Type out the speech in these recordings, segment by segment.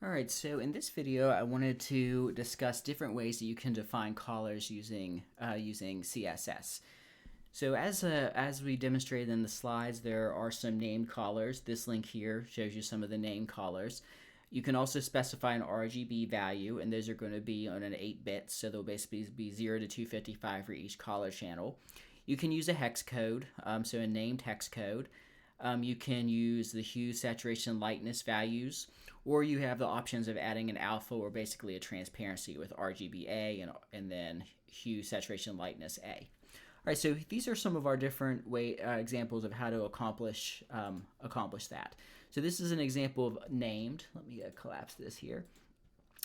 Alright, so in this video I wanted to discuss different ways that you can define collars using CSS. So as we demonstrated in the slides, there are some named collars. This link here shows you some of the named collars. You can also specify an RGB value, and those are going to be on an 8-bit, so they'll basically be 0 to 255 for each collar channel. You can use a hex code, so a named hex code. You can use the hue, saturation, lightness values, or you have the options of adding an alpha or basically a transparency with RGBA and then hue, saturation, lightness A. All right, so these are some of our different examples of how to accomplish that. So this is an example of named. Let me collapse this here.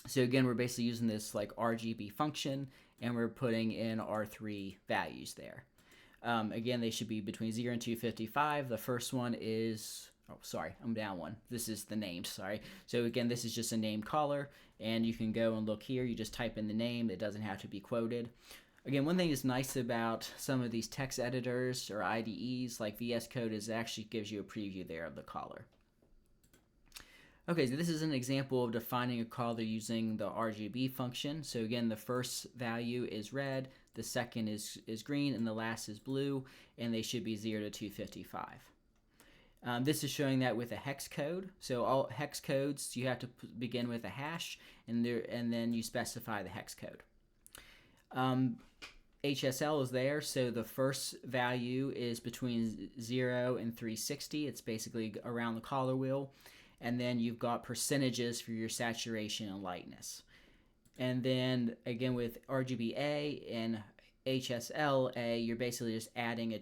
So again, we're basically using this like RGB function, and we're putting in our 3 values there. Again, they should be between 0 and 255. The first one is, oh, sorry, I'm down one. This is the named, sorry. So again, this is just a named collar, and you can go and look here. You just type in the name. It doesn't have to be quoted. Again, one thing that's nice about some of these text editors or IDEs like VS Code is it actually gives you a preview there of the collar. Okay, so this is an example of defining a collar using the RGB function. So again, the first value is red, the second is green, and the last is blue, and they should be 0 to 255. This is showing that with a hex code. So all hex codes, you have to begin with a hash, and then you specify the hex code. HSL is there, so the first value is between 0 and 360. It's basically around the collar wheel. And then you've got percentages for your saturation and lightness. And then again with RGBA and HSLA, you're basically just adding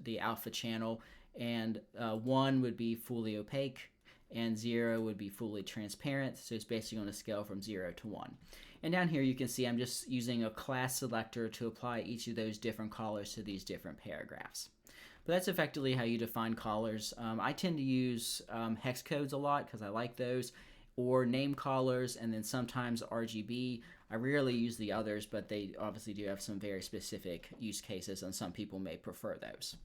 the alpha channel, and 1 would be fully opaque and 0 would be fully transparent. So it's basically going to scale from 0 to 1. And down here you can see I'm just using a class selector to apply each of those different collars to these different paragraphs. But that's effectively how you define collars. I tend to use hex codes a lot because I like those, or name collars, and then sometimes RGB. I rarely use the others, but they obviously do have some very specific use cases, and some people may prefer those.